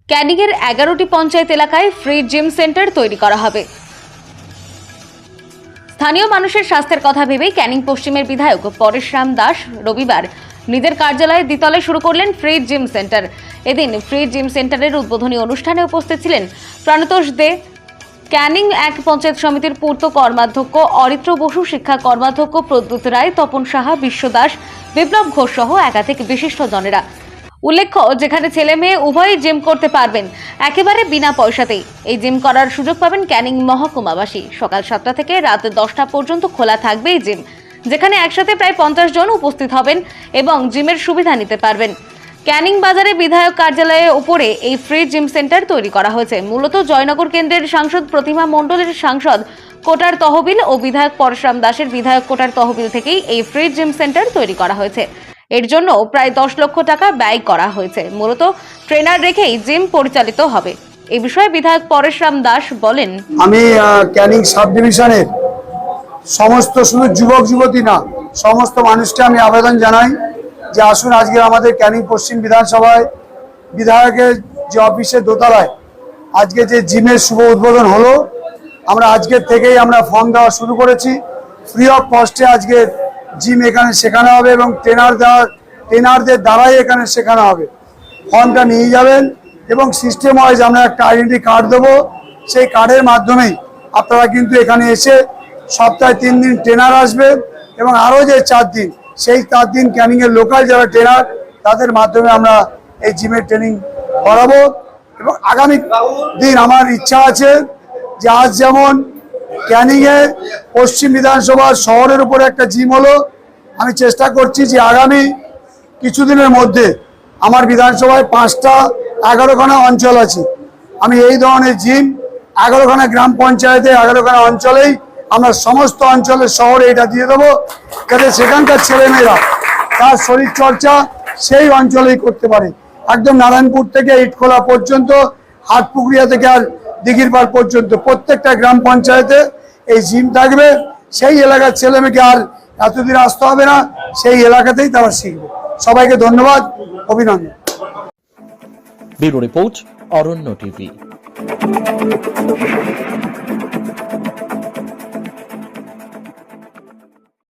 ক্যানিংয়ের 11টি পঞ্চায়েত এলাকায় free gym centre তৈরি করা হবে। স্থানীয় মানুষের স্বাস্থ্যের কথা ভেবেই ক্যানিং পশ্চিমের বিধায়ক পরেশরাম দাস রবিবার নিজের কার্যালয়ে দ্বিতলে শুরু করলেন ফ্রি জিম সেন্টার। এদিন ফ্রি জিম সেন্টারের উদ্বোধনী অনুষ্ঠানে উপস্থিত ছিলেন প্রাণতোষ দে, ক্যানিং 1 পঞ্চায়েত সমিতির পূর্ত কর্মাধ্যক্ষ অরিত্র বসু, শিক্ষা কর্মাধ্যক্ষ প্রদ্যুৎ রায়, তপন সাহা, বিশ্ব দাস, বিপ্লব ঘোষ সহ একাধিক বিশিষ্টজনেরা। উল্লেখ্য, যেখানে ছেলে মেয়ে উভয়ই জিম করতে পারবেন একেবারে বিনা পয়সাতেই। এই জিম করার সুযোগ পাবেন ক্যানিং মহকুমাবাসী। সকাল 7টা থেকে রাত 10টা পর্যন্ত খোলা থাকবে এই জিম, যেখানে একসাথে প্রায় 50 জন উপস্থিত হবেন এবং জিমের সুবিধা নিতে পারবেন। ক্যানিং বাজারে বিধায়ক কার্যালয়ের উপরে এই ফ্রি জিম সেন্টার তৈরি করা হয়েছে। মূলত জয়নগর কেন্দ্রের সাংসদ প্রতিমা মণ্ডলের সাংসদ কোটার তহবিল ও বিধায়ক পরশুরাম দাসের বিধায়ক কোটার তহবিল থেকেই এই ফ্রি জিম সেন্টার তৈরি করা হয়েছে। এর জন্য প্রায় 10 লক্ষ টাকা ব্যয় করা হয়েছে। মূলত ট্রেনার রেখেই জিম পরিচালিত হবে। এই বিষয়ে বিধায়ক পরশুরাম দাস বলেন, আমি ক্যানিং সাব ডিভিশনের সমস্ত, শুধু যুবক যুবতী না, সমস্ত মানুষকে আমি আবেদন জানাই যে আসুন আজকে আমাদের ক্যানিং পশ্চিম বিধানসভায় বিধায়কের যে অফিসের দোতলায় আজকে যে জিমের শুভ উদ্বোধন হলো। আমরা আজকের থেকেই আমরা ফর্ম দেওয়া শুরু করেছি। ফ্রি অফ কস্টে আজকে জিম এখানে শেখানো হবে এবং ট্রেনারদের দ্বারাই এখানে শেখানো হবে। ফর্মটা নিয়ে যাবেন এবং সিস্টেম ওয়াইজ আমরা একটা আইডেন্টি কার্ড দেবো। সেই কার্ডের মাধ্যমেই আপনারা কিন্তু এখানে এসে সপ্তাহে 3 দিন ট্রেনার আসবে এবং আরও যে 4 দিন, সেই 4 দিন ক্যানিংয়ের লোকাল যারা ট্রেনার তাদের মাধ্যমে আমরা এই জিমের ট্রেনিং করাবো। এবং আগামী দিন আমার ইচ্ছা আছে যে আজ যেমন ক্যানিংয়ে পশ্চিম বিধানসভা শহরের উপরে একটা জিম হলো, আমি চেষ্টা করছি যে আগামী কিছুদিনের মধ্যে আমার বিধানসভায় 5টা 11খানা অঞ্চল আছে, আমি এই ধরনের জিম 11খানা গ্রাম পঞ্চায়েতে 11খানা অঞ্চলেই আমরা সমস্ত অঞ্চলের শহরে এটা দিয়ে দেবো, যাতে সেখানকার ছেলেমেয়েরা তার শরীরচর্চা সেই অঞ্চলেই করতে পারে। একদম নারায়ণপুর থেকে ইটখোলা পর্যন্ত, হাটপুকুরিয়া থেকে আর দিঘিরপাড় পর্যন্ত প্রত্যেকটা গ্রাম পঞ্চায়েতে এই জিম থাকবে। সেই এলাকার ছেলেমেয়েকে আর এতদিন আসতে হবে না, সেই এলাকাতেই তারা শিখবে। সবাইকে ধন্যবাদ, অভিনন্দন। ব্যুরো রিপোর্ট, অরণ্য টিভি।